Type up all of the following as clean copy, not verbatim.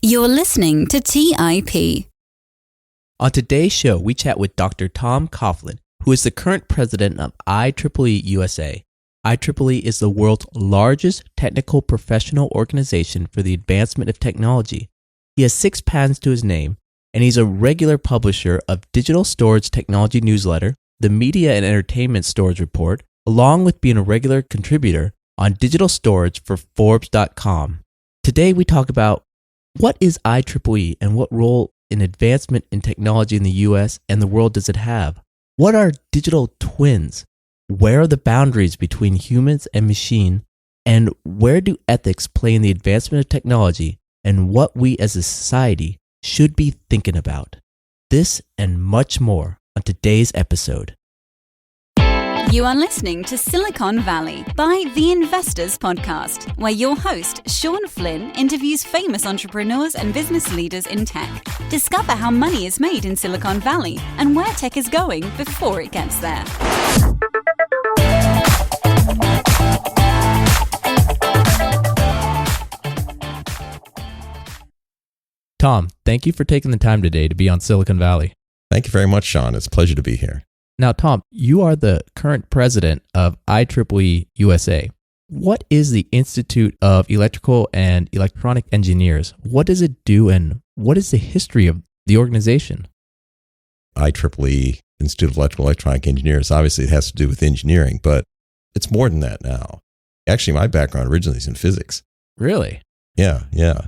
You're listening to TIP. On today's show, we chat with Dr. Tom Coughlin, who is the current president of IEEE-USA. IEEE is the world's largest technical professional organization for the advancement of technology. He has 6 patents to his name, and he's a regular publisher of Digital Storage Technology Newsletter, the Media and Entertainment Storage Report, along with being a regular contributor on digital storage for Forbes.com. Today we talk about what is IEEE and what role in advancement in technology in the US and the world does it have? What are digital twins? Where are the boundaries between humans and machine? And where do ethics play in the advancement of technology and what we as a society should be thinking about? This and much more on today's episode. You are listening to Silicon Valley by The Investors Podcast, where your host, Sean Flynn, interviews famous entrepreneurs and business leaders in tech. Discover how money is made in Silicon Valley and where tech is going before it gets there. Tom, thank you for taking the time today to be on Silicon Valley. Thank you very much, Sean. It's a pleasure to be here. Now, Tom, you are the current president of IEEE-USA. What is the Institute of Electrical and Electronic Engineers? What does it do, and what is the history of the organization? IEEE, Institute of Electrical and Electronic Engineers, obviously it has to do with engineering, but it's more than that now. Actually, my background originally is in physics. Really? Yeah.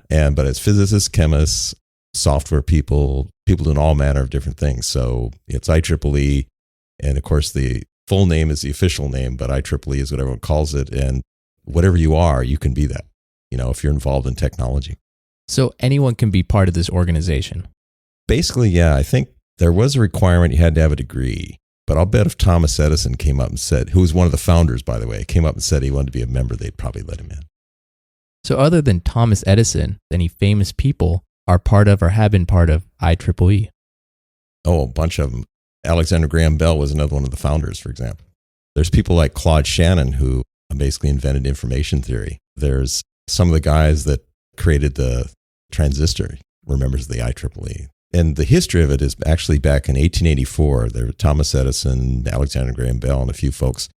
But it's physicists, chemists, software people doing all manner of different things. So it's IEEE. And of course, the full name is the official name, but IEEE is what everyone calls it. And whatever you are, you can be that, if you're involved in technology. So anyone can be part of this organization? Basically, yeah. I think there was a requirement you had to have a degree. But I'll bet if Thomas Edison came up and said, who was one of the founders, by the way, came up and said he wanted to be a member, they'd probably let him in. So other than Thomas Edison, any famous people are part of or have been part of IEEE? Oh, a bunch of them. Alexander Graham Bell was another one of the founders, for example. There's people like Claude Shannon, who basically invented information theory. There's some of the guys that created the transistor were members of the IEEE. And the history of it is actually back in 1884. There were Thomas Edison, Alexander Graham Bell, and a few folks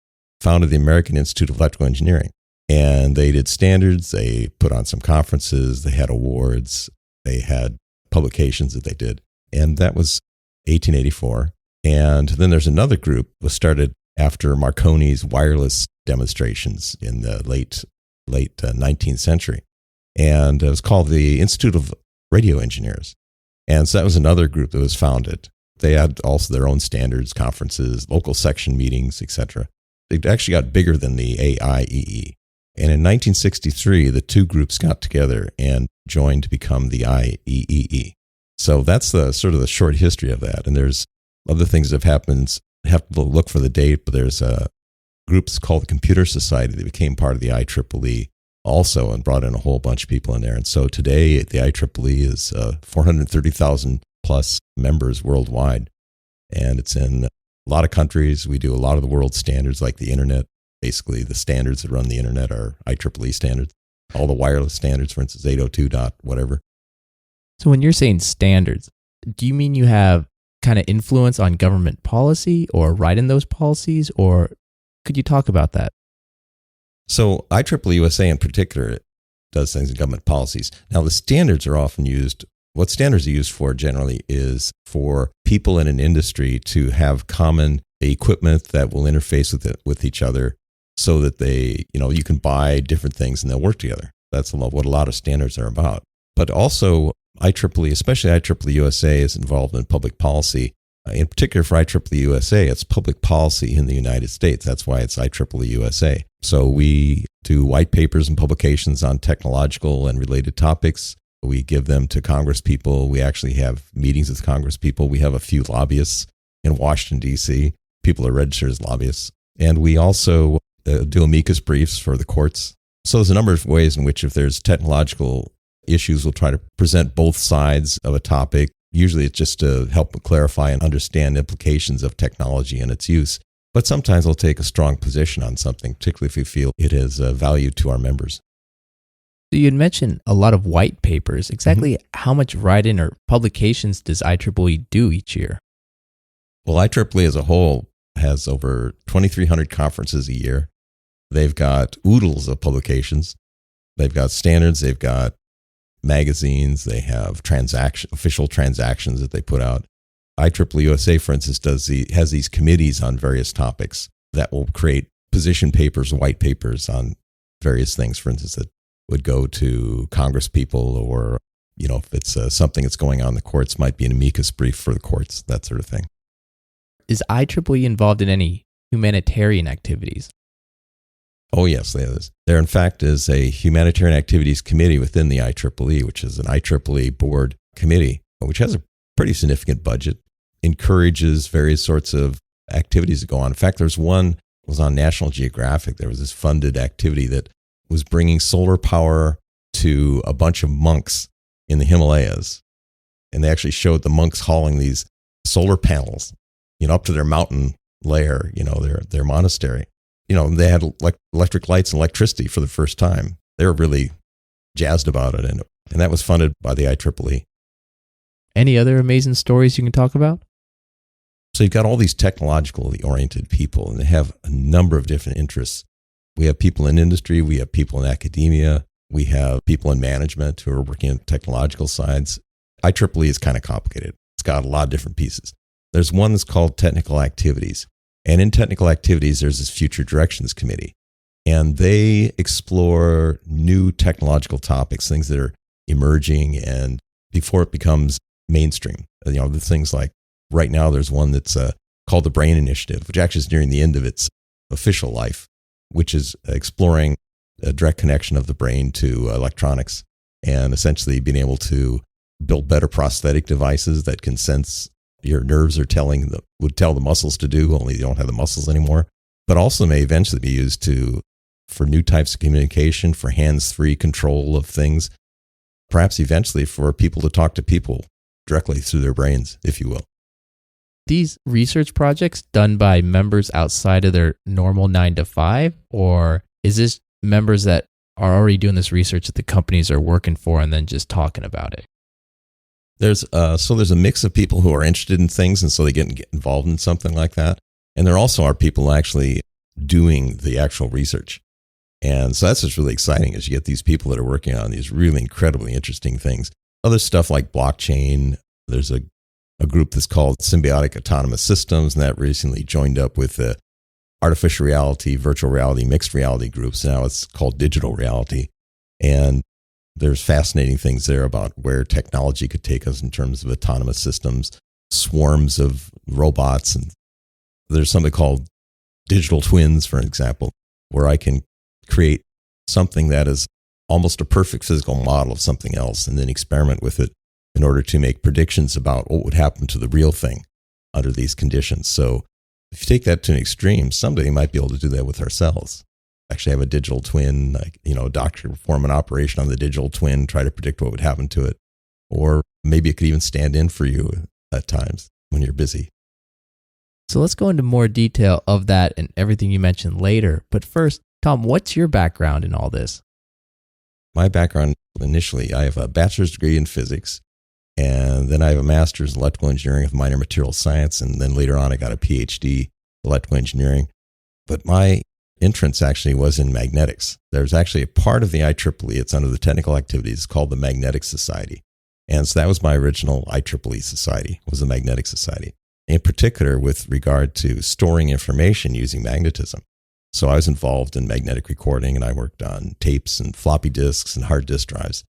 founded the American Institute of Electrical Engineering. And they did standards, they put on some conferences, they had awards, they had publications that they did. And that was 1884. And then there's another group that was started after Marconi's wireless demonstrations in the late 19th century. And it was called the Institute of Radio Engineers. And so that was another group that was founded. They had also their own standards, conferences, local section meetings, etc. It actually got bigger than the AIEE. And in 1963, the two groups got together and joined to become the IEEE. So that's the sort of the short history of that. And there's other things that have happened. Have to look for the date, but there's a group called the Computer Society that became part of the IEEE also and brought in a whole bunch of people in there. And so today, the IEEE is 430,000 plus members worldwide. And it's in a lot of countries. We do a lot of the world standards like the internet. Basically, the standards that run the internet are IEEE standards. All the wireless standards, for instance, 802 dot whatever. So when you're saying standards, do you mean you have kind of influence on government policy or write in those policies, or could you talk about that? So IEEE-USA in particular does things in government policies. Now the standards are often used, what standards are used for generally is for people in an industry to have common equipment that will interface with each other so that they, you can buy different things and they'll work together. That's what a lot of standards are about. But also IEEE, especially IEEE-USA, is involved in public policy. In particular for IEEE-USA, it's public policy in the United States. That's why it's IEEE-USA. So we do white papers and publications on technological and related topics. We give them to Congress people. We actually have meetings with Congress people. We have a few lobbyists in Washington, D.C. People are registered as lobbyists. And we also do amicus briefs for the courts. So there's a number of ways in which if there's technological issues, we'll try to present both sides of a topic. Usually it's just to help clarify and understand implications of technology and its use. But sometimes we'll take a strong position on something, particularly if we feel it is of value to our members. So you had mentioned a lot of white papers. Exactly how much write-in or publications does IEEE do each year? Well, IEEE as a whole has over 2,300 conferences a year. They've got oodles of publications. They've got standards. They've got magazines. They have official transactions that they put out. IEEE-USA, for instance, has these committees on various topics that will create position papers, white papers on various things, for instance, that would go to Congress people, or, if it's something that's going on in the courts, might be an amicus brief for the courts, that sort of thing. Is IEEE involved in any humanitarian activities? Oh, yes, there in fact is a Humanitarian Activities Committee within the IEEE, which is an IEEE board committee, which has a pretty significant budget, encourages various sorts of activities to go on. In fact, there's one was on National Geographic. There was this funded activity that was bringing solar power to a bunch of monks in the Himalayas. And they actually showed the monks hauling these solar panels, up to their mountain lair, their monastery. They had electric lights and electricity for the first time. They were really jazzed about it. And that was funded by the IEEE. Any other amazing stories you can talk about? So you've got all these technologically oriented people, and they have a number of different interests. We have people in industry. We have people in academia. We have people in management who are working on technological sides. IEEE is kind of complicated. It's got a lot of different pieces. There's one that's called Technical Activities. And in Technical Activities, there's this Future Directions Committee. And they explore new technological topics, things that are emerging, and before it becomes mainstream. The things like, right now there's one that's called the Brain Initiative, which actually is nearing the end of its official life, which is exploring a direct connection of the brain to electronics, and essentially being able to build better prosthetic devices that can sense your nerves would tell the muscles to do, only you don't have the muscles anymore, but also may eventually be used for new types of communication, for hands-free control of things, perhaps eventually for people to talk to people directly through their brains, if you will. These research projects done by members outside of their normal 9 to 5, or is this members that are already doing this research that the companies are working for and then just talking about it? There's a mix of people who are interested in things, and so they get involved in something like that. And there also are people actually doing the actual research. And so that's what's really exciting, is you get these people that are working on these really incredibly interesting things. Other stuff like blockchain. There's a group that's called Symbiotic Autonomous Systems, and that recently joined up with the artificial reality, virtual reality, mixed reality groups. Now it's called digital reality. And there's fascinating things there about where technology could take us in terms of autonomous systems, swarms of robots. And there's something called Digitaltwins, for example, where I can create something that is almost a perfect physical model of something else and then experiment with it in order to make predictions about what would happen to the real thing under these conditions. So if you take that to an extreme, someday you might be able to do that with ourselves. Actually have a digital twin, a doctor perform an operation on the digital twin, try to predict what would happen to it. Or maybe it could even stand in for you at times when you're busy. So let's go into more detail of that and everything you mentioned later. But first, Tom, what's your background in all this? My background, initially, I have a bachelor's degree in physics, and then I have a master's in electrical engineering with minor material science, and then later on I got a PhD in electrical engineering. But my entrance actually was in magnetics. There's actually a part of the IEEE, it's under the technical activities, called the Magnetic Society. And so that was my original IEEE society, was the Magnetic Society, in particular with regard to storing information using magnetism. So I was involved in magnetic recording, and I worked on tapes and floppy disks and hard disk drives.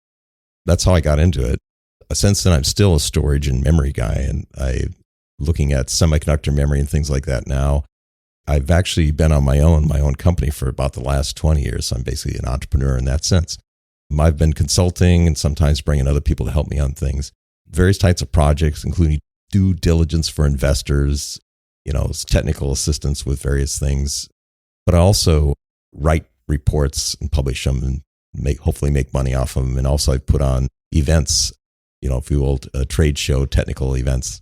That's how I got into it. Since then, I'm still a storage and memory guy, and I'm looking at semiconductor memory and things like that now. I've actually been on my own company for about the last 20 years. So I'm basically an entrepreneur in that sense. I've been consulting and sometimes bringing other people to help me on things, various types of projects, including due diligence for investors, technical assistance with various things. But I also write reports and publish them and hopefully make money off of them. And also I've put on events, if you will, a trade show, technical events.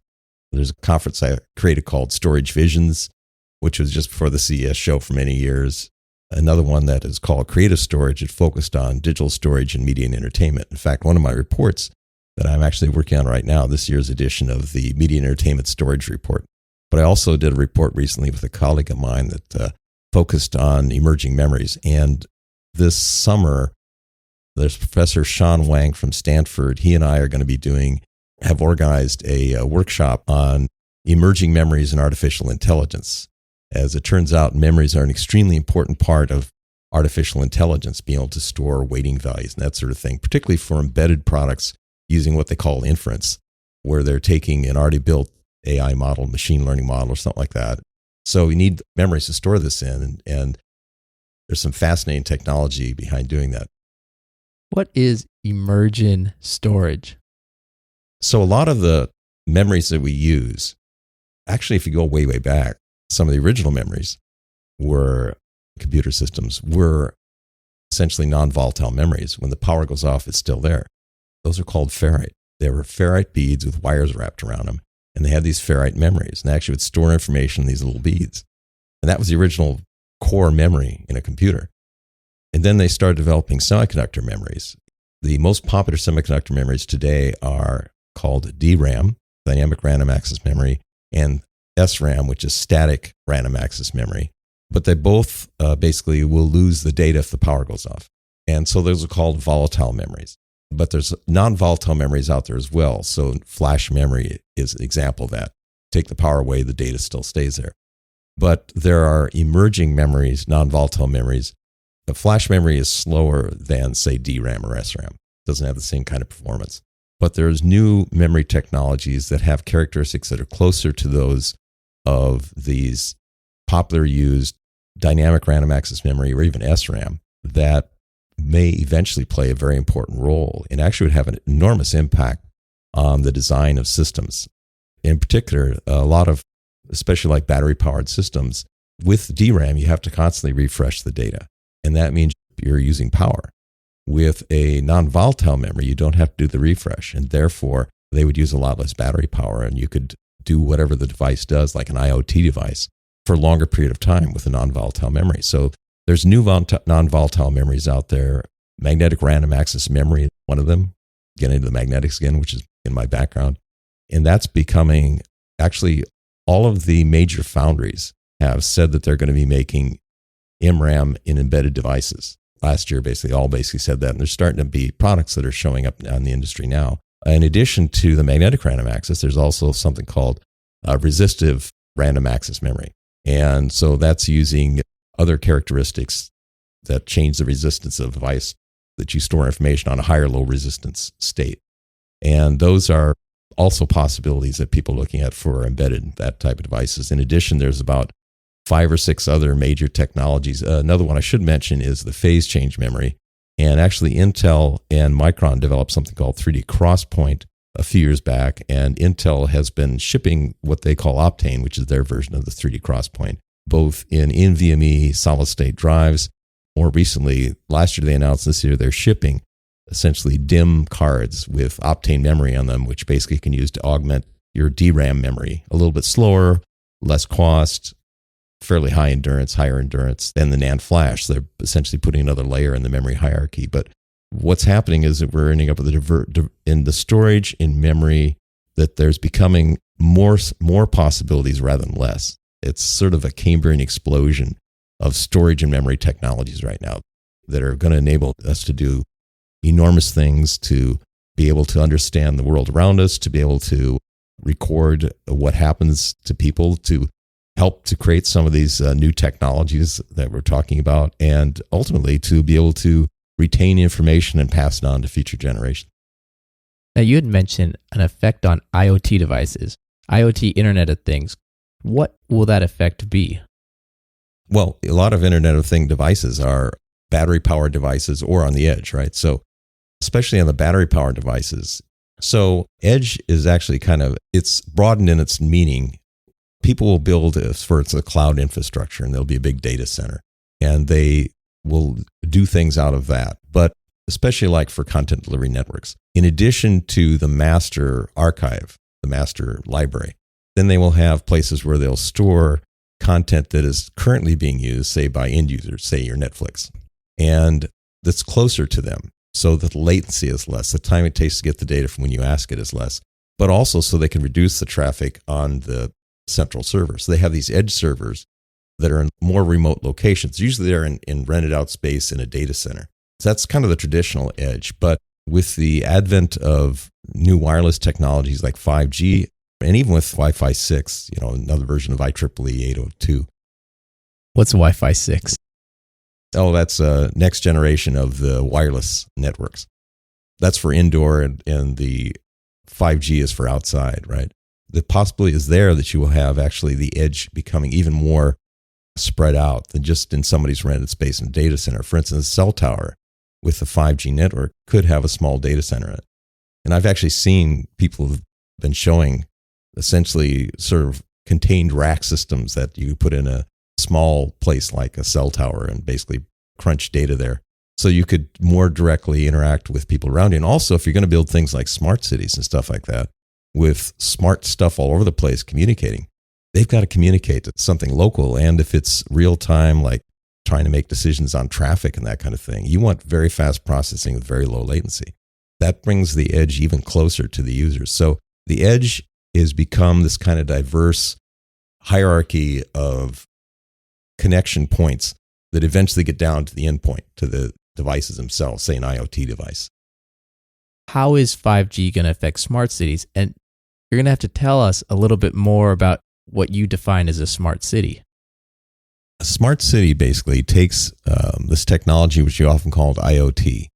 There's a conference I created called Storage Visions, which was just before the CES show for many years. another one that is called creative storage. It focused on digital storage and media and entertainment. In fact, one of my reports that I'm actually working on right now, this year's edition of the Media and Entertainment Storage Report. But I also did a report recently with a colleague of mine that focused on emerging memories. And this summer, there's Professor Sean Wang from Stanford. He and I are going to have organized a workshop on emerging memories and artificial intelligence. As it turns out, memories are an extremely important part of artificial intelligence, being able to store weighting values and that sort of thing, particularly for embedded products using what they call inference, where they're taking an already built AI model, machine learning model, or something like that. So you need memories to store this in, and there's some fascinating technology behind doing that. What is emergent storage? So a lot of the memories that we use, actually, if you go way, way back, some of the original memories computer systems were essentially non-volatile memories. When the power goes off, it's still there. Those are called ferrite. They were ferrite beads with wires wrapped around them, and they had these ferrite memories, and they actually would store information in these little beads. And that was the original core memory in a computer. And then they started developing semiconductor memories. The most popular semiconductor memories today are called DRAM, dynamic random access memory, and SRAM, which is static random access memory. But they both basically will lose the data if the power goes off. And so those are called volatile memories. But there's non-volatile memories out there as well. So flash memory is an example of that. Take the power away, the data still stays there. But there are emerging memories, non-volatile memories. The flash memory is slower than, say, DRAM or SRAM. It doesn't have the same kind of performance. But there's new memory technologies that have characteristics that are closer to those of these popular used dynamic random access memory or even SRAM that may eventually play a very important role and actually would have an enormous impact on the design of systems. In particular, a lot of, especially like battery-powered systems, with DRAM, you have to constantly refresh the data, and that means you're using power. With a non-volatile memory, you don't have to do the refresh, and therefore they would use a lot less battery power, and you could do whatever the device does, like an IoT device, for a longer period of time with a non-volatile memory. So there's new non-volatile memories out there. Magnetic random access memory, one of them. Getting into the magnetics again, which is in my background. And that's becoming, actually, all of the major foundries have said that they're going to be making MRAM in embedded devices. Last year, all said that. And there's starting to be products that are showing up in the industry now. In addition to the magnetic random access, there's also something called resistive random access memory. And so that's using other characteristics that change the resistance of the device that you store information on a higher low resistance state. And those are also possibilities that people are looking at for embedded that type of devices. In addition, there's about 5 or 6 other major technologies. Another one I should mention is the phase change memory. And actually, Intel and Micron developed something called 3D XPoint a few years back, and Intel has been shipping what they call Optane, which is their version of the 3D XPoint, both in NVMe solid-state drives. More recently, last year they announced, this year they're shipping essentially DIMM cards with Optane memory on them, which basically can use to augment your DRAM memory. A little bit slower, less cost, fairly higher endurance than the NAND flash. They're essentially putting another layer in the memory hierarchy. But what's happening is that we're ending up with in the storage in memory, that there's becoming more possibilities rather than less. It's sort of a Cambrian explosion of storage and memory technologies right now that are going to enable us to do enormous things, to be able to understand the world around us, to be able to record what happens to people, to help to create some of these new technologies that we're talking about, and ultimately to be able to retain information and pass it on to future generations. Now, you had mentioned an effect on IoT devices, IoT Internet of Things. What will that effect be? Well, a lot of Internet of Things devices are battery-powered devices or on the edge, right? So especially on the battery-powered devices. So edge is actually it's broadened in its meaning. People will build for a cloud infrastructure, and there'll be a big data center, and they will do things out of that. But especially like for content delivery networks, in addition to the master archive, the master library, then they will have places where they'll store content that is currently being used, say by end users, say your Netflix, and that's closer to them, so that the latency is less, the time it takes to get the data from when you ask it is less, but also so they can reduce the traffic on the central server. So they have these edge servers that are in more remote locations. Usually they're in rented out space in a data center. So that's kind of the traditional edge. But with the advent of new wireless technologies like 5G, and even with Wi-Fi 6, another version of IEEE 802. What's Wi-Fi 6? Oh, that's a next generation of the wireless networks. That's for indoor, and the 5G is for outside, right? The possibility is there that you will have actually the edge becoming even more spread out than just in somebody's rented space in a data center. For instance, a cell tower with the 5G network could have a small data center in it. And I've actually seen people who've been showing essentially sort of contained rack systems that you put in a small place like a cell tower and basically crunch data there. So you could more directly interact with people around you. And also, if you're going to build things like smart cities and stuff like that, with smart stuff all over the place communicating, they've got to communicate to something local. And if it's real time, like trying to make decisions on traffic and that kind of thing, you want very fast processing with very low latency. That brings the edge even closer to the users. So the edge has become this kind of diverse hierarchy of connection points that eventually get down to the endpoint, to the devices themselves, say an IoT device. How is 5G going to affect smart cities? And you're going to have to tell us a little bit more about what you define as a smart city. A smart city basically takes this technology, which you often call IoT,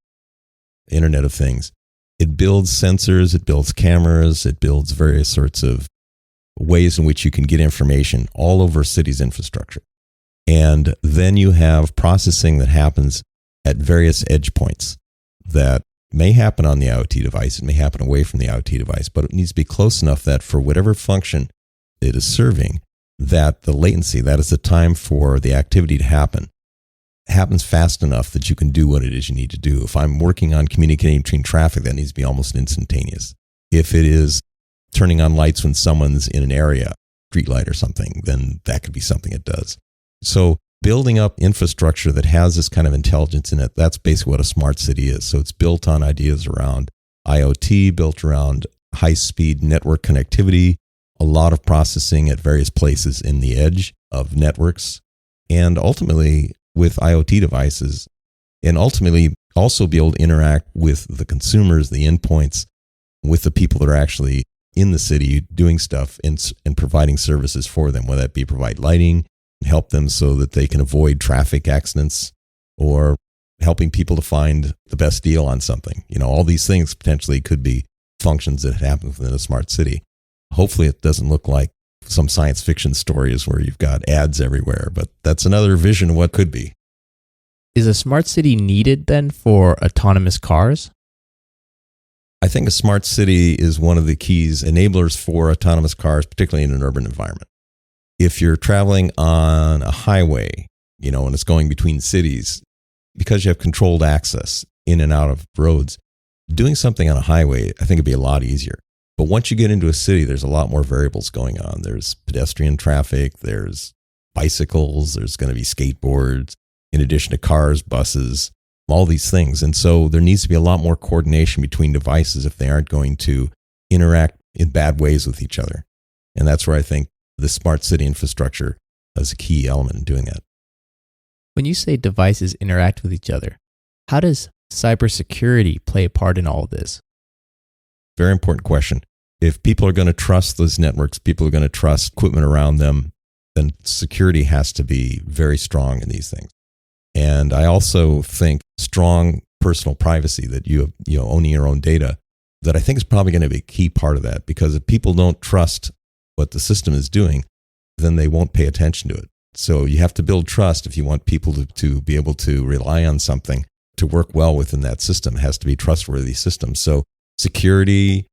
Internet of Things. It builds sensors, it builds cameras, it builds various sorts of ways in which you can get information all over a city's infrastructure. And then you have processing that happens at various edge points that may happen on the IoT device, it may happen away from the IoT device, but it needs to be close enough that for whatever function it is serving, that the latency, that is the time for the activity to happen, happens fast enough that you can do what it is you need to do. If I'm working on communicating between traffic, that needs to be almost instantaneous. If it is turning on lights when someone's in an area, street light or something, then that could be something it does. So building up infrastructure that has this kind of intelligence in it, that's basically what a smart city is. So it's built on ideas around IoT, built around high-speed network connectivity, a lot of processing at various places in the edge of networks, and ultimately with IoT devices, and ultimately also be able to interact with the consumers, the endpoints, with the people that are actually in the city doing stuff and providing services for them, whether that be provide lighting, help them so that they can avoid traffic accidents, or helping people to find the best deal on something. All these things potentially could be functions that happen within a smart city. Hopefully it doesn't look like some science fiction stories where you've got ads everywhere, but that's another vision of what could be. Is a smart city needed then for autonomous cars? I think a smart city is one of the keys enablers for autonomous cars, particularly in an urban environment. If you're traveling on a highway, and it's going between cities, because you have controlled access in and out of roads, doing something on a highway, I think it'd be a lot easier. But once you get into a city, there's a lot more variables going on. There's pedestrian traffic, there's bicycles, there's going to be skateboards, in addition to cars, buses, all these things. And so there needs to be a lot more coordination between devices if they aren't going to interact in bad ways with each other. And that's where I think the smart city infrastructure is a key element in doing that. When you say devices interact with each other, how does cybersecurity play a part in all of this? Very important question. If people are going to trust those networks, people are going to trust equipment around them, then security has to be very strong in these things. And I also think strong personal privacy, that you owning your own data, that I think is probably going to be a key part of that, because if people don't trust what the system is doing, then they won't pay attention to it. So you have to build trust if you want people to be able to rely on something to work well within that system. It has to be a trustworthy system. So security,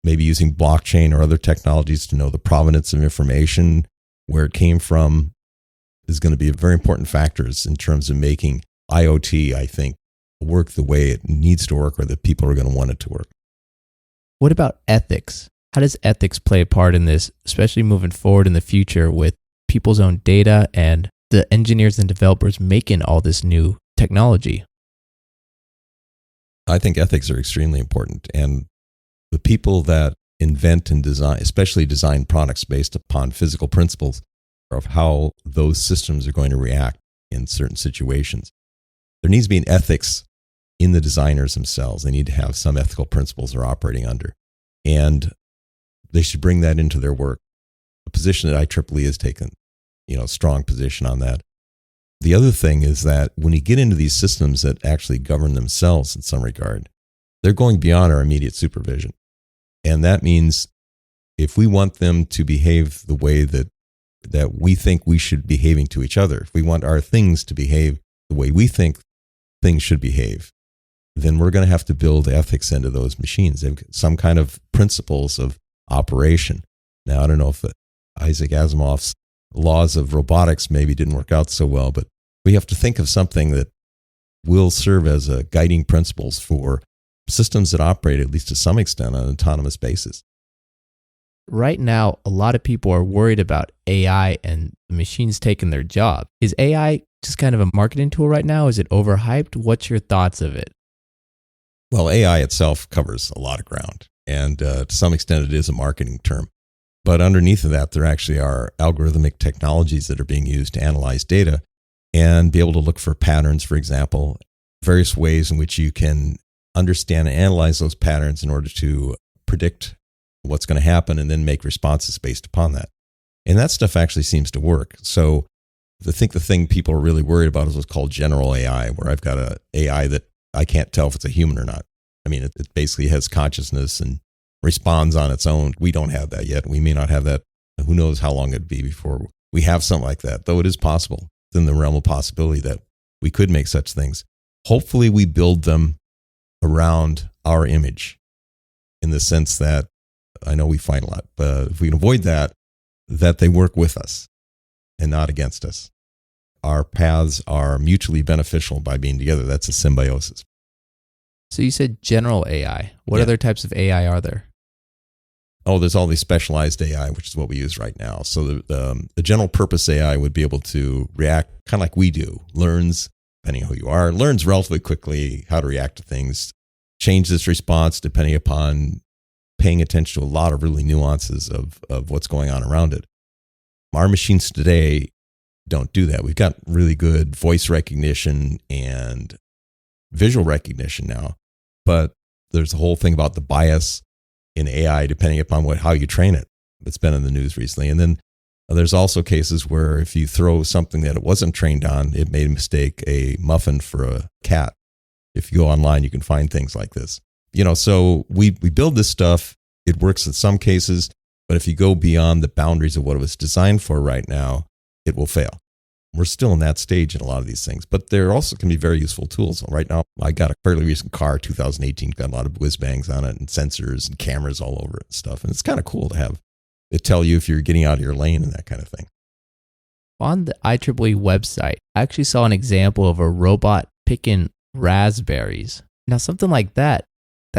maybe using blockchain or other technologies to know the provenance of information, where it came from, is going to be very important factors in terms of making IoT, I think, work the way it needs to work, or that people are going to want it to work. What about ethics? How does ethics play a part in this, especially moving forward in the future with people's own data and the engineers and developers making all this new technology? I think ethics are extremely important. And the people that invent and design, especially design products based upon physical principles of how those systems are going to react in certain situations. There needs to be an ethics in the designers themselves. They need to have some ethical principles they're operating under. And they should bring that into their work. The position that IEEE has taken, strong position on that. The other thing is that when you get into these systems that actually govern themselves in some regard, they're going beyond our immediate supervision. And that means if we want them to behave the way that we think we should be behaving to each other, if we want our things to behave the way we think things should behave, then we're going to have to build ethics into those machines. They've got some kind of principles of operation. Now, I don't know if Isaac Asimov's laws of robotics maybe didn't work out so well, but we have to think of something that will serve as a guiding principles for systems that operate, at least to some extent, on an autonomous basis. Right now, a lot of people are worried about AI and the machines taking their job. Is AI just kind of a marketing tool right now? Is it overhyped? What's your thoughts of it? Well, AI itself covers a lot of ground, and to some extent it is a marketing term. But underneath of that, there actually are algorithmic technologies that are being used to analyze data and be able to look for patterns, for example, various ways in which you can understand and analyze those patterns in order to predict what's going to happen and then make responses based upon that. And that stuff actually seems to work. So I think the thing people are really worried about is what's called general AI, where I've got an AI that I can't tell if it's a human or not. I mean, it basically has consciousness and responds on its own. We don't have that yet. We may not have that. Who knows how long it'd be before we have something like that, though it is possible. It's in the realm of possibility that we could make such things. Hopefully we build them around our image in the sense that, I know we fight a lot, but if we can avoid that they work with us and not against us. Our paths are mutually beneficial by being together. That's a symbiosis. So you said general AI. What other types of AI are there? Oh, there's all these specialized AI, which is what we use right now. So the general purpose AI would be able to react kind of like we do. Learns, depending on who you are, learns relatively quickly how to react to things, changes its response depending upon paying attention to a lot of really nuances of what's going on around it. Our machines today don't do that. We've got really good voice recognition and visual recognition now, but there's a whole thing about the bias in AI depending upon how you train it. It's been in the news recently. And then there's also cases where if you throw something that it wasn't trained on, it made a mistake, a muffin for a cat. If you go online, you can find things like this. So we build this stuff. It works in some cases, but if you go beyond the boundaries of what it was designed for right now, it will fail. We're still in that stage in a lot of these things, but there also can be very useful tools. Right now, I got a fairly recent car, 2018, got a lot of whiz bangs on it and sensors and cameras all over it and stuff. And it's kind of cool to have it tell you if you're getting out of your lane and that kind of thing. On the IEEE website, I actually saw an example of a robot picking raspberries. Now, something like that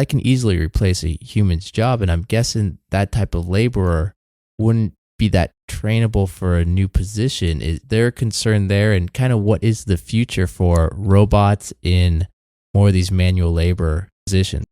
can easily replace a human's job. And I'm guessing that type of laborer wouldn't be that trainable for a new position. Is there a concern there? And kind of what is the future for robots in more of these manual labor positions?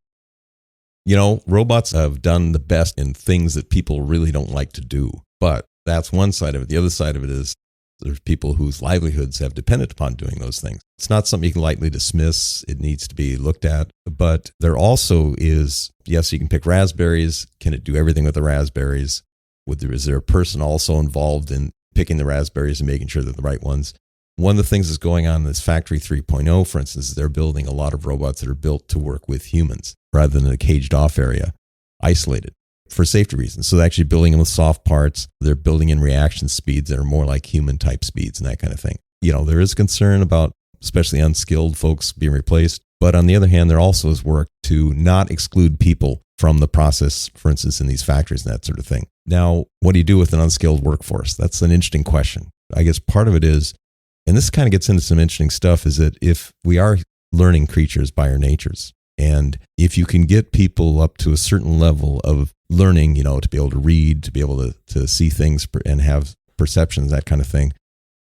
Robots have done the best in things that people really don't like to do. But that's one side of it. The other side of it is there's people whose livelihoods have depended upon doing those things. It's not something you can lightly dismiss. It needs to be looked at. But there also is, yes, you can pick raspberries. Can it do everything with the raspberries? Is there a person also involved in picking the raspberries and making sure they're the right ones? One of the things that's going on in this Factory 3.0, for instance, is they're building a lot of robots that are built to work with humans rather than a caged off area, isolated for safety reasons. So they're actually building them with soft parts. They're building in reaction speeds that are more like human type speeds and that kind of thing. There is concern about especially unskilled folks being replaced. But on the other hand, there also is work to not exclude people from the process, for instance, in these factories and that sort of thing. Now, what do you do with an unskilled workforce? That's an interesting question. I guess part of it is, and this kind of gets into some interesting stuff, is that if we are learning creatures by our natures, and if you can get people up to a certain level of learning, to be able to read, to be able to see things and have perceptions, that kind of thing,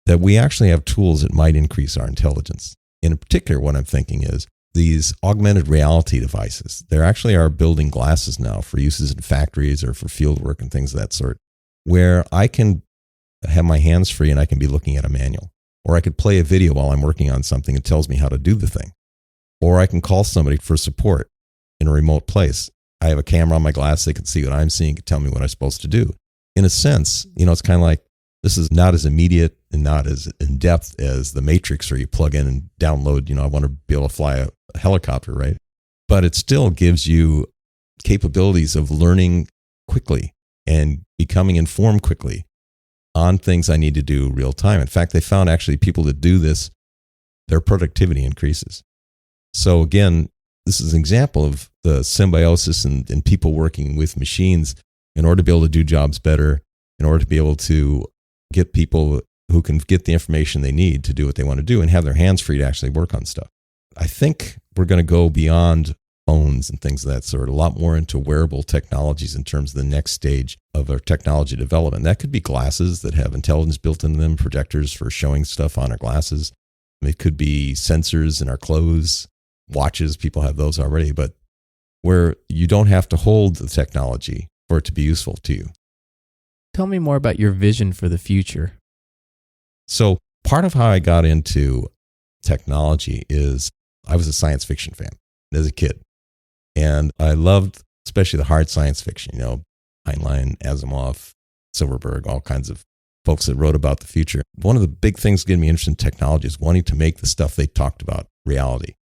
that we actually have tools that might increase our intelligence. In particular, what I'm thinking is these augmented reality devices. There actually are building glasses now for uses in factories or for field work and things of that sort, where I can have my hands free and I can be looking at a manual. Or I could play a video while I'm working on something that tells me how to do the thing. Or I can call somebody for support in a remote place. I have a camera on my glass, they can see what I'm seeing, can tell me what I'm supposed to do. In a sense, it's kind of like this is not as immediate and not as in-depth as the Matrix where you plug in and download, I want to be able to fly a helicopter, right? But it still gives you capabilities of learning quickly and becoming informed quickly on things I need to do real time. In fact, they found actually people that do this, their productivity increases. So again, this is an example of the symbiosis and people working with machines in order to be able to do jobs better, in order to be able to get people who can get the information they need to do what they want to do and have their hands free to actually work on stuff. I think we're going to go beyond phones and things of that sort, a lot more into wearable technologies in terms of the next stage of our technology development. That could be glasses that have intelligence built into them, projectors for showing stuff on our glasses. It could be sensors in our clothes, watches, people have those already, but where you don't have to hold the technology for it to be useful to you. Tell me more about your vision for the future. So part of how I got into technology is I was a science fiction fan as a kid. And I loved especially the hard science fiction, Heinlein, Asimov, Silverberg, all kinds of folks that wrote about the future. One of the big things getting me interested in technology is wanting to make the stuff they talked about reality.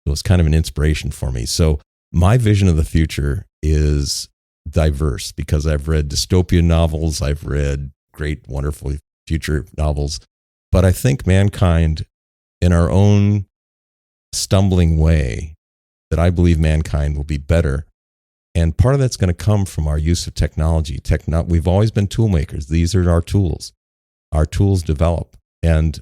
It was kind of an inspiration for me. So my vision of the future is diverse because I've read dystopian novels, I've read great, wonderful future novels, but I think mankind in our own stumbling way, that I believe mankind will be better. And part of that's going to come from our use of technology. We've always been tool makers. These are our tools. Our tools develop. And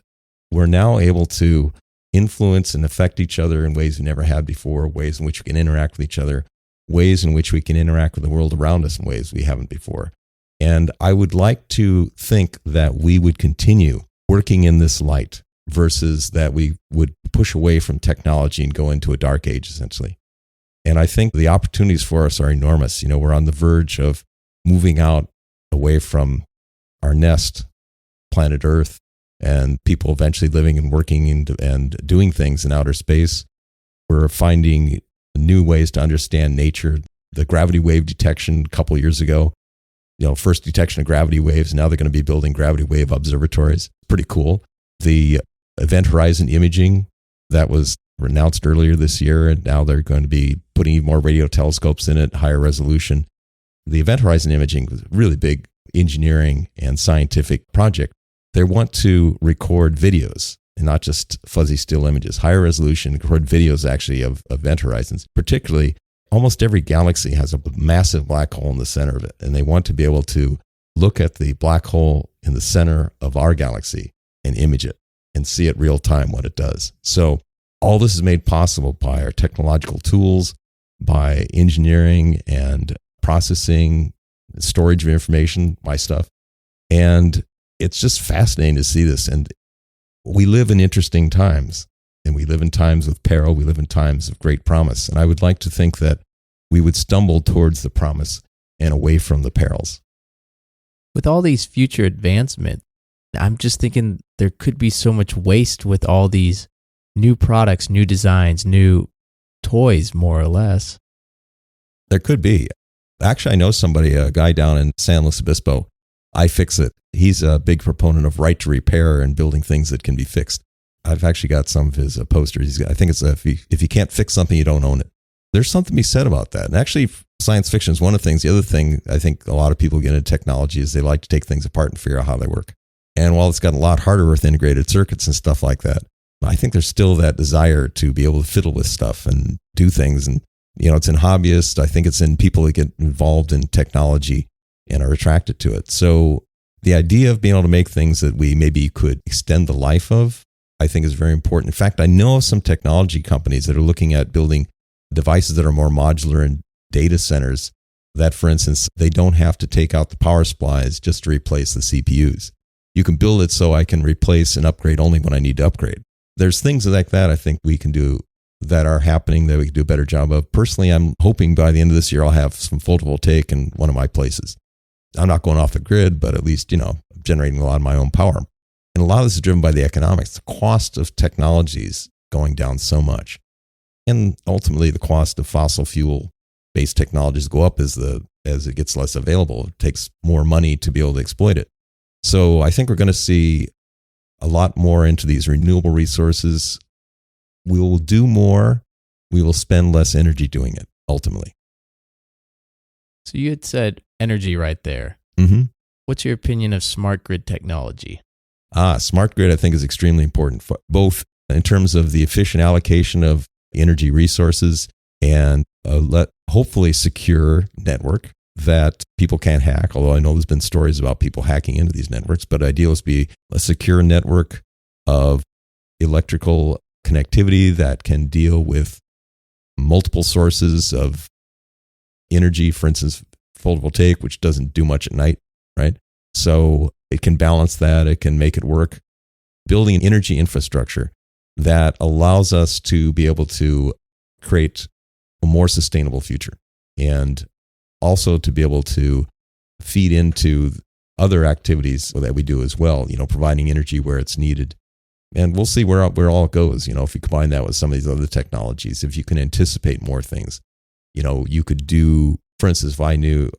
we're now able to influence and affect each other in ways we never had before, ways in which we can interact with each other, ways in which we can interact with the world around us in ways we haven't before. And I would like to think that we would continue working in this light versus that we would push away from technology and go into a dark age, essentially. And I think the opportunities for us are enormous. We're on the verge of moving out away from our nest, planet Earth, and people eventually living and working and doing things in outer space. We're finding new ways to understand nature. The gravity wave detection a couple of years ago, first detection of gravity waves. Now they're going to be building gravity wave observatories. Pretty cool. The Event Horizon imaging that was announced earlier this year, and now they're going to be putting more radio telescopes in it, higher resolution. The Event Horizon imaging was a really big engineering and scientific project. They want to record videos and not just fuzzy still images, higher resolution, record videos actually of event horizons. Particularly, almost every galaxy has a massive black hole in the center of it, and they want to be able to look at the black hole in the center of our galaxy and image it and see at real time what it does. So all this is made possible by our technological tools, by engineering and processing, storage of information, my stuff. And it's just fascinating to see this. And we live in interesting times, and we live in times with peril. We live in times of great promise. And I would like to think that we would stumble towards the promise and away from the perils. With all these future advancements, I'm just thinking there could be so much waste with all these new products, new designs, new toys, more or less. There could be. Actually, I know somebody, a guy down in San Luis Obispo, iFixit. He's a big proponent of right to repair and building things that can be fixed. I've actually got some of his posters. I think it's if you can't fix something, you don't own it. There's something to be said about that. And actually, science fiction is one of the things. The other thing I think a lot of people get into technology is they like to take things apart and figure out how they work. And while it's gotten a lot harder with integrated circuits and stuff like that, I think there's still that desire to be able to fiddle with stuff and do things. And, it's in hobbyists. I think it's in people that get involved in technology and are attracted to it. So the idea of being able to make things that we maybe could extend the life of, I think is very important. In fact, I know of some technology companies that are looking at building devices that are more modular in data centers that, for instance, they don't have to take out the power supplies just to replace the CPUs. You can build it so I can replace and upgrade only when I need to upgrade. There's things like that I think we can do that are happening that we can do a better job of. Personally, I'm hoping by the end of this year I'll have some photovoltaic in one of my places. I'm not going off the grid, but at least, generating a lot of my own power. And a lot of this is driven by the economics. The cost of technologies going down so much. And ultimately, the cost of fossil fuel-based technologies go up as it gets less available. It takes more money to be able to exploit it. So I think we're going to see a lot more into these renewable resources. We will do more. We will spend less energy doing it, ultimately. So you had said energy right there. Mm-hmm. What's your opinion of smart grid technology? Smart grid, I think, is extremely important, for both in terms of the efficient allocation of energy resources and hopefully secure network that people can't hack, although I know there's been stories about people hacking into these networks, but ideal is to be a secure network of electrical connectivity that can deal with multiple sources of energy, for instance, photovoltaic, which doesn't do much at night, right? So it can balance that, it can make it work. Building an energy infrastructure that allows us to be able to create a more sustainable future and also to be able to feed into other activities that we do as well, providing energy where it's needed. And we'll see where all it goes, if you combine that with some of these other technologies, if you can anticipate more things. You could do, for instance, if I knew,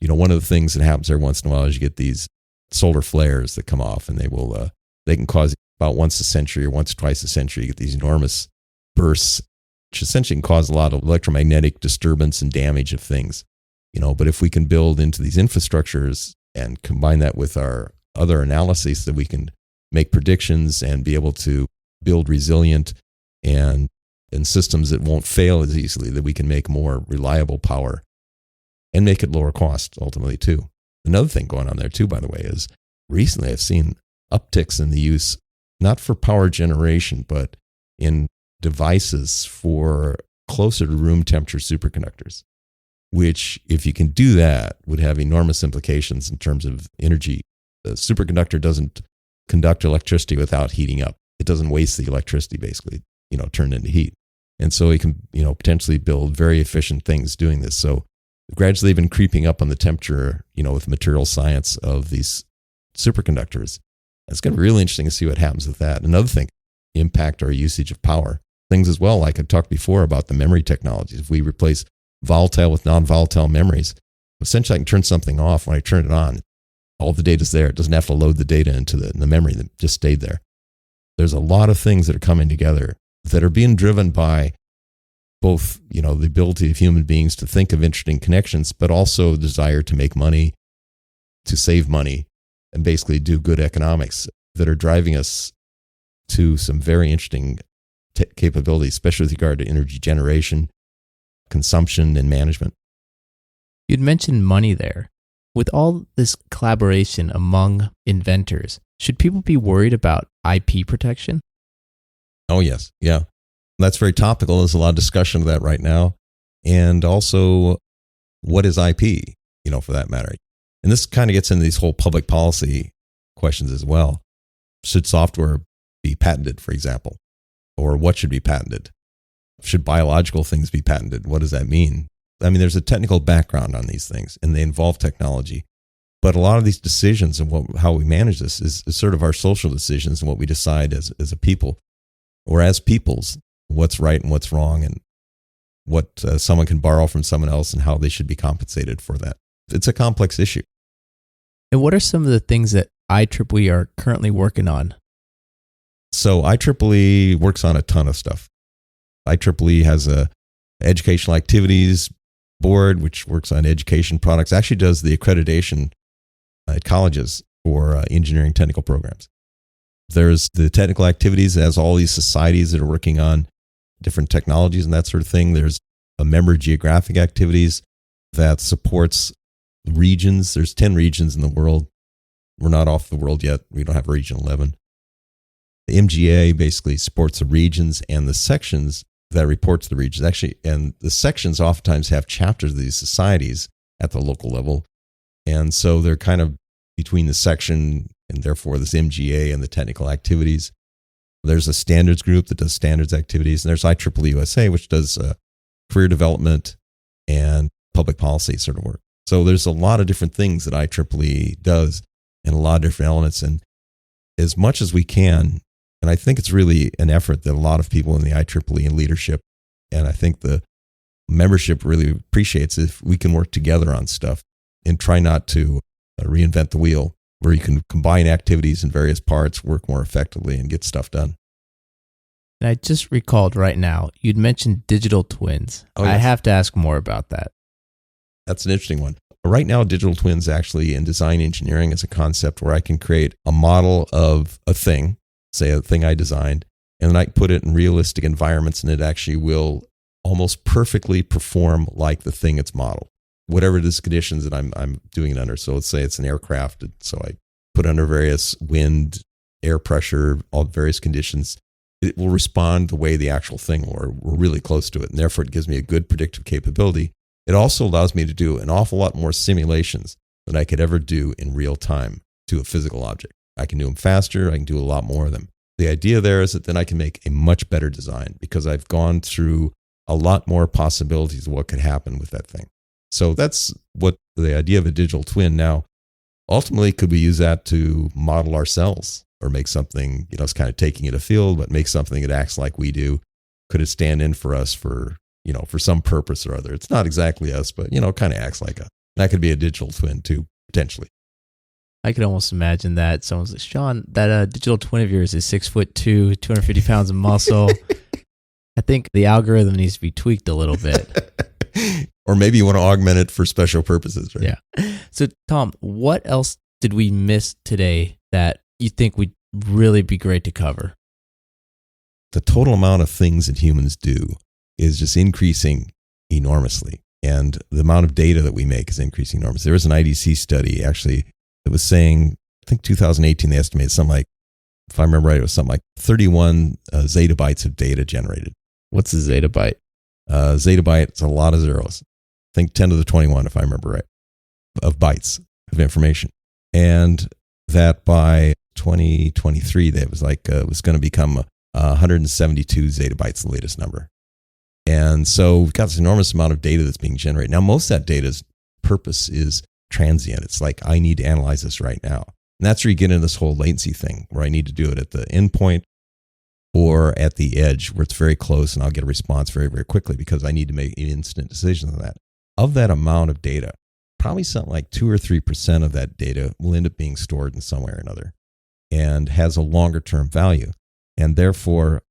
one of the things that happens every once in a while is you get these solar flares that come off, and they can cause about once a century or once or twice a century, you get these enormous bursts, which essentially can cause a lot of electromagnetic disturbance and damage of things. But if we can build into these infrastructures and combine that with our other analyses, that we can make predictions and be able to build resilient and systems that won't fail as easily, that we can make more reliable power and make it lower cost ultimately too. Another thing going on there too, by the way, is recently I've seen upticks in the use, not for power generation, but in devices for closer to room temperature superconductors, which, if you can do that, would have enormous implications in terms of energy. The superconductor doesn't conduct electricity without heating up. It doesn't waste the electricity, basically, turned into heat. And so it can, potentially build very efficient things doing this. So gradually been creeping up on the temperature, with material science of these superconductors. It's going to be really interesting to see what happens with that. Another thing, impact our usage of power. Things as well, like I talked before about the memory technologies. If we replace volatile with non-volatile memories, essentially I can turn something off. When I turn it on, all the data's there. It doesn't have to load the data into the memory that just stayed there. There's a lot of things that are coming together that are being driven by both, the ability of human beings to think of interesting connections, but also the desire to make money, to save money, and basically do good economics, that are driving us to some very interesting capabilities, especially with regard to energy generation, consumption, and management. You'd mentioned money there. With all this collaboration among inventors, should people be worried about IP protection? Oh, yes. Yeah. That's very topical. There's a lot of discussion of that right now. And also, what is IP, for that matter? And this kind of gets into these whole public policy questions as well. Should software be patented, for example? Or what should be patented? Should biological things be patented? What does that mean? There's a technical background on these things, and they involve technology. But a lot of these decisions and how we manage this is sort of our social decisions and what we decide as a people, or as peoples, what's right and what's wrong, and what someone can borrow from someone else and how they should be compensated for that. It's a complex issue. And what are some of the things that IEEE are currently working on? So IEEE works on a ton of stuff. IEEE has a educational activities board, which works on education products, actually does the accreditation at colleges for engineering technical programs. There's the technical activities, as all these societies that are working on different technologies and that sort of thing. There's a member geographic activities that supports regions. There's 10 regions in the world. We're not off the world yet. We don't have Region 11. The MGA basically supports the regions and the sections that report to the regions. Actually, and the sections oftentimes have chapters of these societies at the local level. And so they're kind of between the section and therefore this MGA and the technical activities. There's a standards group that does standards activities, and there's IEEE-USA, which does career development and public policy sort of work. So there's a lot of different things that IEEE does and a lot of different elements. And as much as we can, and I think it's really an effort that a lot of people in the IEEE and leadership, and I think the membership really appreciates if we can work together on stuff and try not to reinvent the wheel, where you can combine activities in various parts, work more effectively, and get stuff done. And I just recalled right now, you'd mentioned digital twins. Oh, yes. I have to ask more about that. That's an interesting one. Right now, digital twins actually in design engineering is a concept where I can create a model of a thing, say a thing I designed, and then I can put it in realistic environments, and it actually will almost perfectly perform like the thing it's modeled, whatever it is conditions that I'm doing it under. So let's say it's an aircraft, so I put under various wind, air pressure, all various conditions. It will respond the way the actual thing will, or we're really close to it, and therefore it gives me a good predictive capability. It also allows me to do an awful lot more simulations than I could ever do in real time to a physical object. I can do them faster. I can do a lot more of them. The idea there is that then I can make a much better design because I've gone through a lot more possibilities of what could happen with that thing. So that's what the idea of a digital twin. Now, ultimately, could we use that to model ourselves or make something, it's kind of taking it afield, but make something that acts like we do? Could it stand in for us for some purpose or other? It's not exactly us, but, kind of acts like us. That could be a digital twin too, potentially. I could almost imagine that someone's like, Sean, that digital twin of yours is 6'2", 250 pounds of muscle. I think the algorithm needs to be tweaked a little bit. Or maybe you want to augment it for special purposes, right? Yeah. So, Tom, what else did we miss today that you think would really be great to cover? The total amount of things that humans do is just increasing enormously. And the amount of data that we make is increasing enormously. There was an IDC study, actually, that was saying, I think 2018, they estimated something like, if I remember right, it was something like 31 zettabytes of data generated. What's a zettabyte? Zettabyte is a lot of zeros. I think 10 to the 21, if I remember right, of bytes of information. And that by 2023, that was like, it was going to become 172 zettabytes, the latest number. And so we've got this enormous amount of data that's being generated. Now, most of that data's purpose is transient. It's like, I need to analyze this right now. And that's where you get into this whole latency thing, where I need to do it at the endpoint or at the edge where it's very close, and I'll get a response very, very quickly because I need to make instant decisions on that. Of that amount of data, probably something like 2 or 3% of that data will end up being stored in some way or another and has a longer term value. And therefore,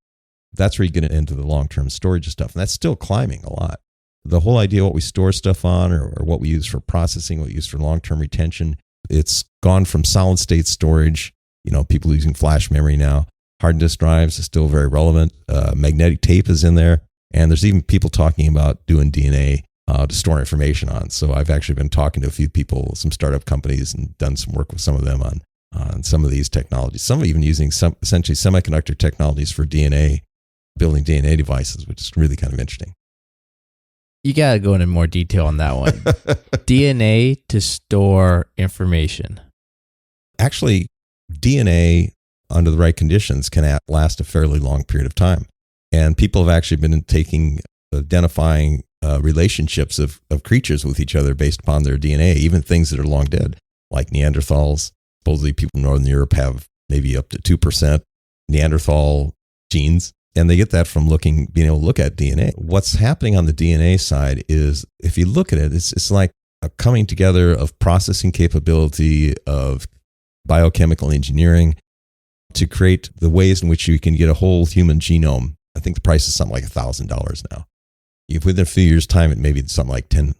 that's where you get into the long-term storage of stuff. And that's still climbing a lot. The whole idea of what we store stuff on or what we use for processing, what we use for long-term retention, it's gone from solid-state storage, people using flash memory now. Hard disk drives is still very relevant. Magnetic tape is in there. And there's even people talking about doing DNA to store information on. So I've actually been talking to a few people, some startup companies, and done some work with some of them on some of these technologies. Some are even using essentially semiconductor technologies for DNA, building DNA devices, which is really kind of interesting. You got to go into more detail on that one. DNA to store information. Actually, DNA under the right conditions can last a fairly long period of time. And people have actually been identifying relationships of creatures with each other based upon their DNA, even things that are long dead, like Neanderthals. Supposedly people in Northern Europe have maybe up to 2% Neanderthal genes. And they get that from being able to look at DNA. What's happening on the DNA side is, if you look at it, it's like a coming together of processing capability, of biochemical engineering to create the ways in which you can get a whole human genome. I think the price is something like $1,000 now. If within a few years' time, it may be something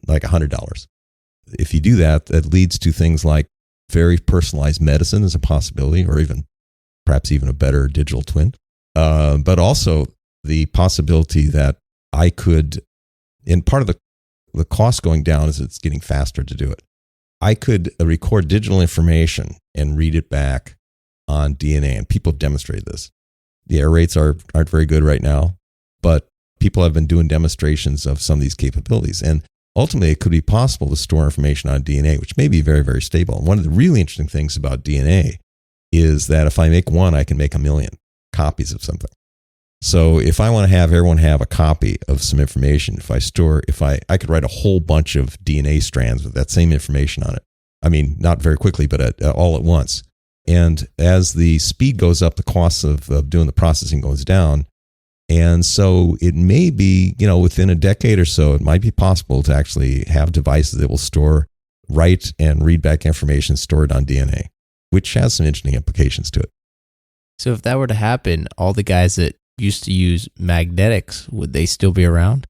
like $100. If you do that, that leads to things like very personalized medicine as a possibility, or perhaps even a better digital twin. But also the possibility that I could, and part of the cost going down is it's getting faster to do it. I could record digital information and read it back on DNA, and people have demonstrated this. The error rates aren't very good right now, but people have been doing demonstrations of some of these capabilities. And ultimately, it could be possible to store information on DNA, which may be very, very stable. And one of the really interesting things about DNA is that if I make one, I can make 1 million copies of something. So if I want to have everyone have a copy of some information, I could write a whole bunch of DNA strands with that same information on it. I mean, not very quickly, but all at once. And as the speed goes up, the cost of doing the processing goes down. And so it may be, within a decade or so, it might be possible to actually have devices that will write and read back information stored on DNA, which has some interesting implications to it. So if that were to happen, all the guys that used to use magnetics, would they still be around?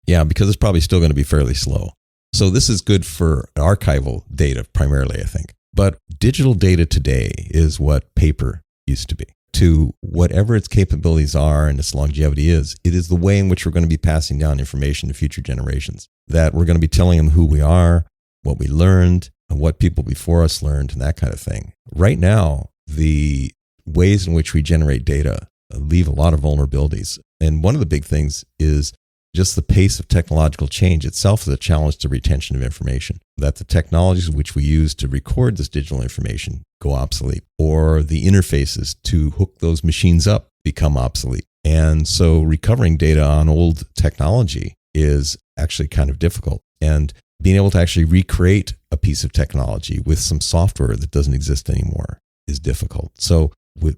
Yeah, because it's probably still going to be fairly slow. So this is good for archival data primarily, I think. But digital data today is what paper used to be. To whatever its capabilities are and its longevity is, it is the way in which we're going to be passing down information to future generations. That we're going to be telling them who we are, what we learned, and what people before us learned, and that kind of thing. Right now, the ways in which we generate data leave a lot of vulnerabilities. And one of the big things is just the pace of technological change itself is a challenge to retention of information. That the technologies which we use to record this digital information go obsolete, or the interfaces to hook those machines up become obsolete. And so recovering data on old technology is actually kind of difficult. And being able to actually recreate a piece of technology with some software that doesn't exist anymore is difficult. So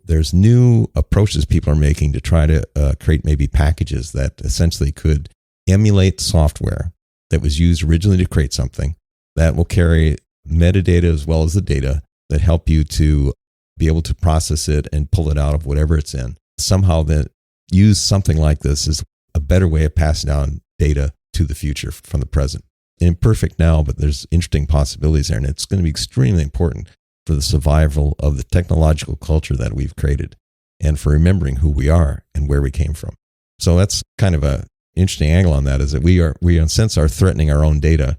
there's new approaches people are making to try to create maybe packages that essentially could emulate software that was used originally to create something that will carry metadata as well as the data that help you to be able to process it and pull it out of whatever it's in. Somehow then use something like this as a better way of passing down data to the future from the present. Imperfect now, but there's interesting possibilities there, and it's going to be extremely important for the survival of the technological culture that we've created and for remembering who we are and where we came from. So that's kind of an interesting angle on that, is that we in a sense are threatening our own data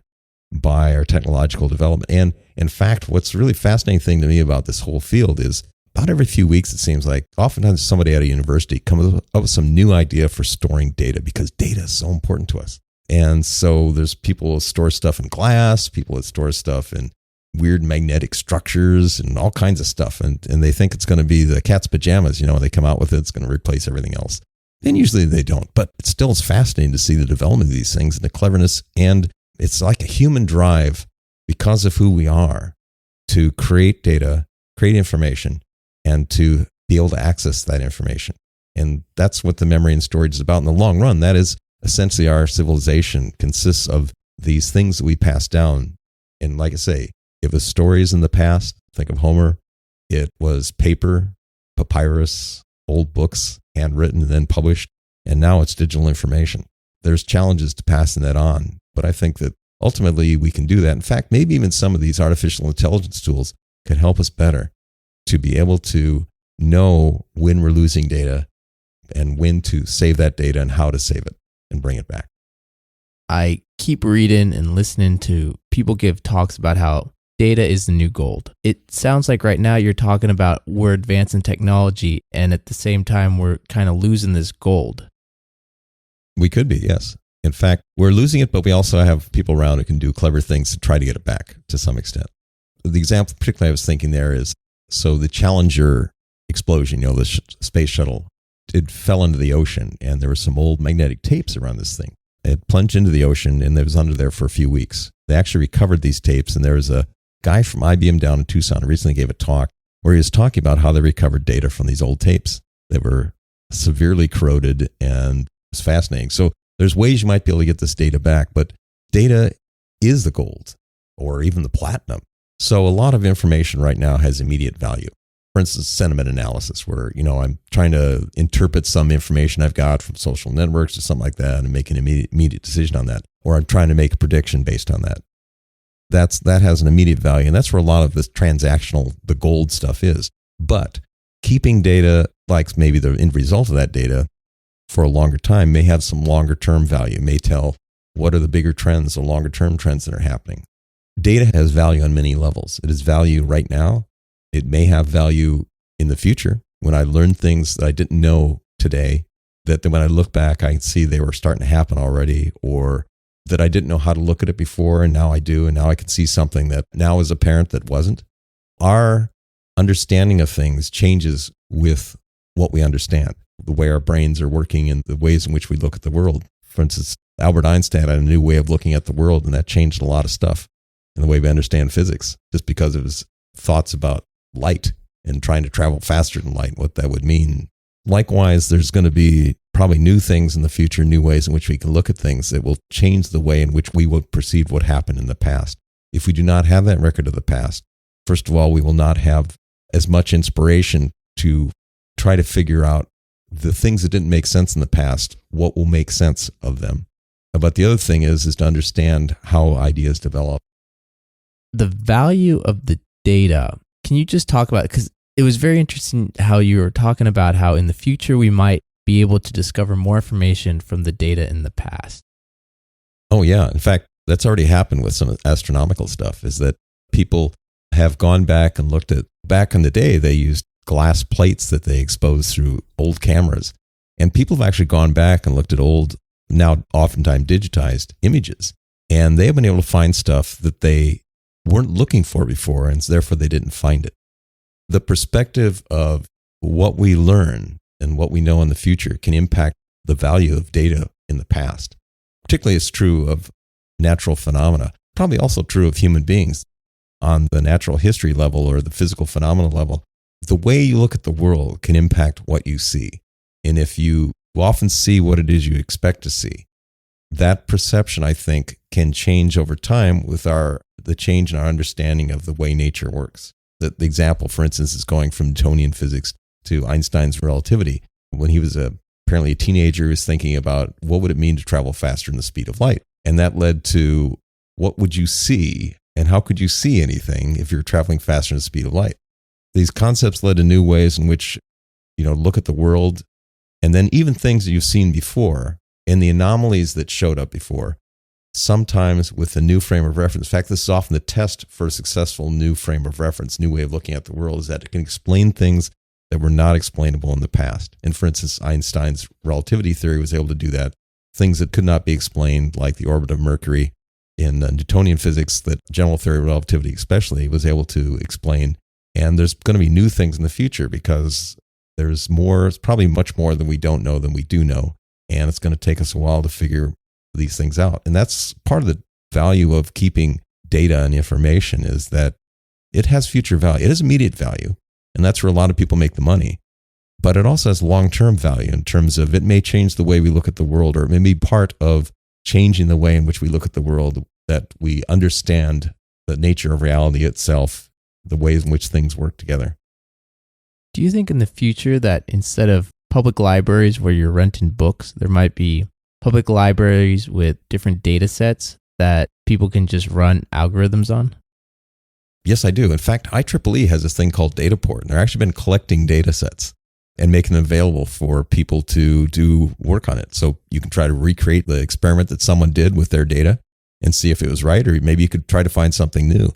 by our technological development. And in fact, what's a really fascinating thing to me about this whole field is about every few weeks, it seems like oftentimes somebody at a university comes up with some new idea for storing data, because data is so important to us. And so there's people who store stuff in glass, people that store stuff in weird magnetic structures and all kinds of stuff. And they think it's going to be the cat's pajamas, when they come out with it, it's going to replace everything else. And usually they don't. But it still is fascinating to see the development of these things and the cleverness. And it's like a human drive, because of who we are, to create data, create information, and to be able to access that information. And that's what the memory and storage is about in the long run. That is essentially our civilization consists of these things that we pass down. And like I say, it was stories in the past. Think of Homer. It was paper, papyrus, old books, handwritten and then published. And now it's digital information. There's challenges to passing that on. But I think that ultimately we can do that. In fact, maybe even some of these artificial intelligence tools could help us better to be able to know when we're losing data and when to save that data and how to save it and bring it back. I keep reading and listening to people give talks about how data is the new gold. It sounds like right now you're talking about we're advancing technology, and at the same time we're kind of losing this gold. We could be, yes. In fact, we're losing it, but we also have people around who can do clever things to try to get it back to some extent. The example particularly I was thinking there is, so the Challenger explosion, the space shuttle, it fell into the ocean, and there were some old magnetic tapes around this thing. It plunged into the ocean, and it was under there for a few weeks. They actually recovered these tapes, and there was a guy from IBM down in Tucson who recently gave a talk where he was talking about how they recovered data from these old tapes that were severely corroded, and it's fascinating. So there's ways you might be able to get this data back, but data is the gold or even the platinum. So a lot of information right now has immediate value. For instance, sentiment analysis, where, I'm trying to interpret some information I've got from social networks or something like that and make an immediate decision on that. Or I'm trying to make a prediction based on that. That has an immediate value. And that's where a lot of this transactional, the gold stuff is. But keeping data, like maybe the end result of that data for a longer time, may have some longer term value, may tell what are the bigger trends or longer term trends that are happening. Data has value on many levels. It has value right now. It may have value in the future when I learn things that I didn't know today, that when I look back, I can see they were starting to happen already, or that I didn't know how to look at it before, and now I do, and now I can see something that now is apparent that wasn't. Our understanding of things changes with what we understand, the way our brains are working and the ways in which we look at the world. For instance, Albert Einstein had a new way of looking at the world, and that changed a lot of stuff in the way we understand physics, just because of his thoughts about light and trying to travel faster than light, what that would mean. Likewise, there's going to be probably new things in the future, new ways in which we can look at things that will change the way in which we will perceive what happened in the past. If we do not have that record of the past, first of all, we will not have as much inspiration to try to figure out the things that didn't make sense in the past, what will make sense of them. But the other thing is to understand how ideas develop. The value of the data, can you just talk about it? Because it was very interesting how you were talking about how in the future we might be able to discover more information from the data in the past. Oh, yeah. In fact, that's already happened with some astronomical stuff, is that people have gone back and looked at, back in the day, they used glass plates that they exposed through old cameras. And people have actually gone back and looked at old, now oftentimes digitized images. And they have been able to find stuff that they weren't looking for before, and therefore they didn't find it. The perspective of what we learn and what we know in the future can impact the value of data in the past. Particularly it's true of natural phenomena, probably also true of human beings on the natural history level or the physical phenomena level. The way you look at the world can impact what you see. And if you often see what it is you expect to see, that perception, I think, can change over time with the change in our understanding of the way nature works. The example, for instance, is going from Newtonian physics to Einstein's relativity. When he was apparently a teenager, he was thinking about what would it mean to travel faster than the speed of light. And that led to what would you see and how could you see anything if you're traveling faster than the speed of light? These concepts led to new ways in which, look at the world, and then even things that you've seen before and the anomalies that showed up before, sometimes with a new frame of reference. In fact, this is often the test for a successful new frame of reference, new way of looking at the world, is that it can explain things that were not explainable in the past. And for instance, Einstein's relativity theory was able to do that. Things that could not be explained, like the orbit of Mercury in Newtonian physics, that general theory of relativity especially was able to explain. And there's going to be new things in the future because there's more, it's probably much more than we don't know than we do know. And it's going to take us a while to figure these things out. And that's part of the value of keeping data and information, is that it has future value. It has immediate value. And that's where a lot of people make the money. But it also has long-term value in terms of it may change the way we look at the world, or it may be part of changing the way in which we look at the world, that we understand the nature of reality itself, the ways in which things work together. Do you think in the future that instead of public libraries where you're renting books, there might be public libraries with different data sets that people can just run algorithms on? Yes, I do. In fact, IEEE has this thing called Dataport, and they've actually been collecting data sets and making them available for people to do work on it. So you can try to recreate the experiment that someone did with their data and see if it was right, or maybe you could try to find something new.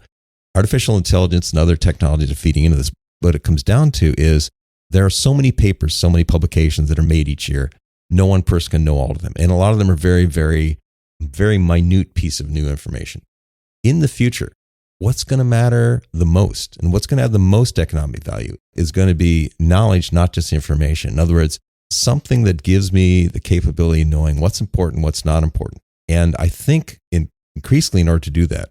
Artificial intelligence and other technologies are feeding into this. What it comes down to is there are so many papers, so many publications that are made each year. No one person can know all of them. And a lot of them are very, very, very minute piece of new information. In the future, what's going to matter the most and what's going to have the most economic value is going to be knowledge, not just information. In other words, something that gives me the capability of knowing what's important, what's not important. And I think increasingly in order to do that,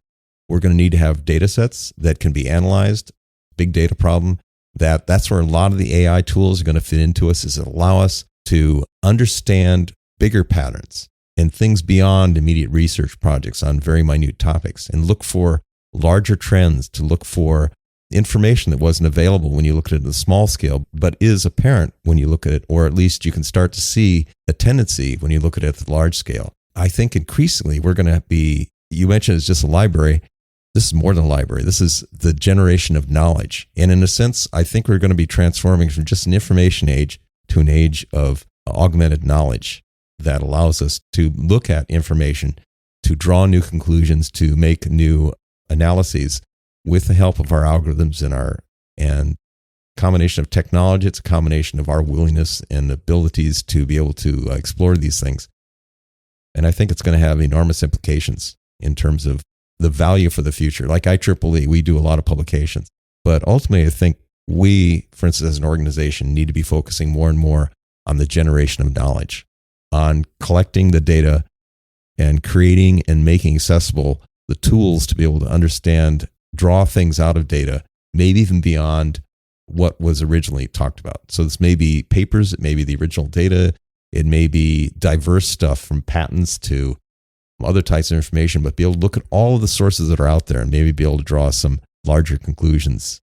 we're going to need to have data sets that can be analyzed, big data problem. That's where a lot of the AI tools are going to fit into us, is allow us to understand bigger patterns and things beyond immediate research projects on very minute topics, and look for larger trends, to look for information that wasn't available when you look at it at a small scale, but is apparent when you look at it, or at least you can start to see a tendency when you look at it at the large scale. I think increasingly we're going to be, you mentioned it's just a library. This is more than a library. This is the generation of knowledge. And in a sense, I think we're going to be transforming from just an information age to an age of augmented knowledge that allows us to look at information, to draw new conclusions, to make new analyses with the help of our algorithms and combination of technology. It's a combination of our willingness and abilities to be able to explore these things. And I think it's going to have enormous implications in terms of the value for the future. Like IEEE, we do a lot of publications. But ultimately, I think we, for instance, as an organization, need to be focusing more and more on the generation of knowledge, on collecting the data and creating and making accessible the tools to be able to understand, draw things out of data, maybe even beyond what was originally talked about. So this may be papers, it may be the original data, it may be diverse stuff from patents to other types of information, but be able to look at all of the sources that are out there and maybe be able to draw some larger conclusions.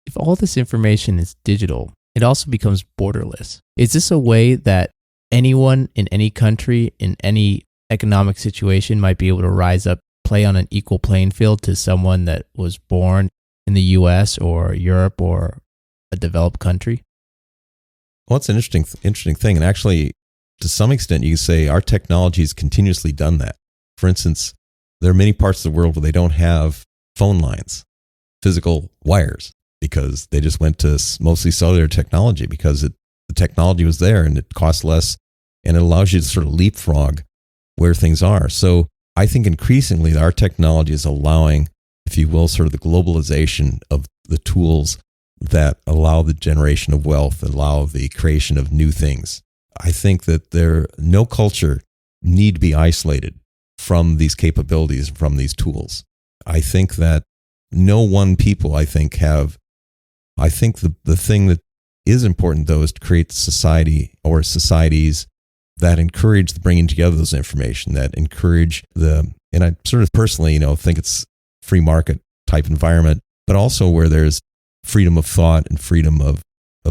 If all this information is digital, it also becomes borderless. Is this a way that anyone in any country, in any economic situation, might be able to rise up, play on an equal playing field to someone that was born in the US or Europe or a developed country? Well, it's an interesting thing. And actually, to some extent, you can say our technology has continuously done that. For instance, there are many parts of the world where they don't have phone lines, physical wires, because they just went to mostly cellular technology because the technology was there and it costs less and it allows you to sort of leapfrog where things are. So I think increasingly our technology is allowing, if you will, sort of the globalization of the tools that allow the generation of wealth, allow the creation of new things. I think that no culture need to be isolated from these capabilities, from these tools. I think that no one people, the thing that is important, though, is to create society or societies that encourage the bringing together of those information, that encourage and I sort of personally, think it's free market type environment, but also where there's freedom of thought and freedom of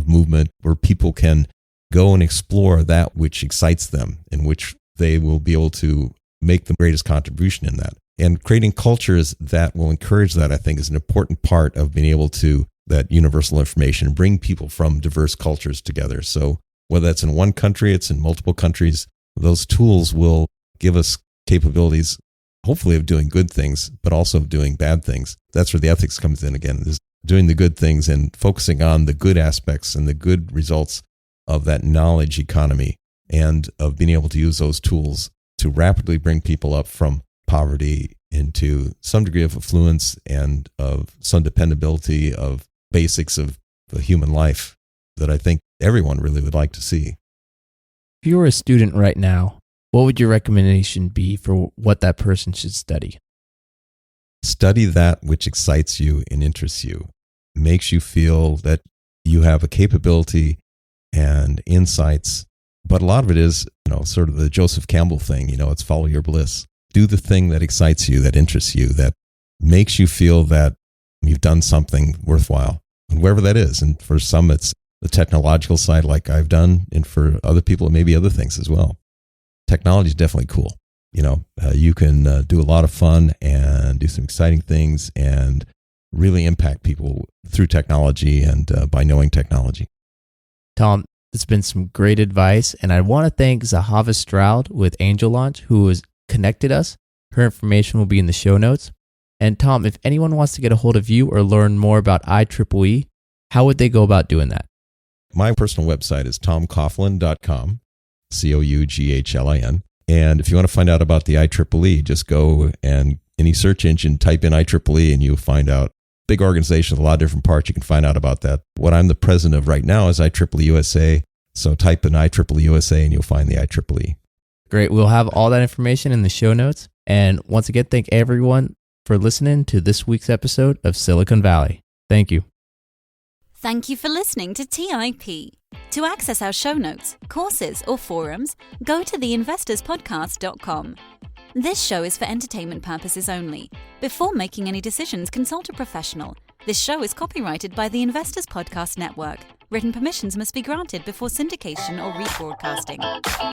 movement, where people can go and explore that which excites them, in which they will be able to make the greatest contribution in that. And creating cultures that will encourage that, I think, is an important part of being able to, that universal information, bring people from diverse cultures together. So whether that's in one country, it's in multiple countries, those tools will give us capabilities, hopefully, of doing good things, but also of doing bad things. That's where the ethics comes in again, is doing the good things and focusing on the good aspects and the good results of that knowledge economy, and of being able to use those tools to rapidly bring people up from poverty into some degree of affluence and of some dependability of basics of the human life that I think everyone really would like to see. If you were a student right now, what would your recommendation be for what that person should study? Study that which excites you and interests you, makes you feel that you have a capability and insights. But a lot of it is, sort of the Joseph Campbell thing, it's follow your bliss. Do the thing that excites you, that interests you, that makes you feel that you've done something worthwhile, and wherever that is. And for some, it's the technological side like I've done, and for other people, it may be other things as well. Technology is definitely cool. You can do a lot of fun and do some exciting things and really impact people through technology and by knowing technology. Tom, it's been some great advice, and I want to thank Zahava Stroud with Angel Launch, who has connected us. Her information will be in the show notes. And Tom, if anyone wants to get a hold of you or learn more about IEEE, how would they go about doing that? My personal website is tomcoughlin.com, Coughlin. And if you want to find out about the IEEE, just go and any search engine, type in IEEE, and you'll find out. Big organization with a lot of different parts. You can find out about that. What I'm the president of right now is IEEE-USA. So type in IEEE-USA and you'll find the IEEE. Great. We'll have all that information in the show notes. And once again, thank everyone for listening to this week's episode of Silicon Valley. Thank you. Thank you for listening to TIP. To access our show notes, courses, or forums, go to theinvestorspodcast.com. This show is for entertainment purposes only. Before making any decisions, consult a professional. This show is copyrighted by the Investors Podcast Network. Written permissions must be granted before syndication or rebroadcasting.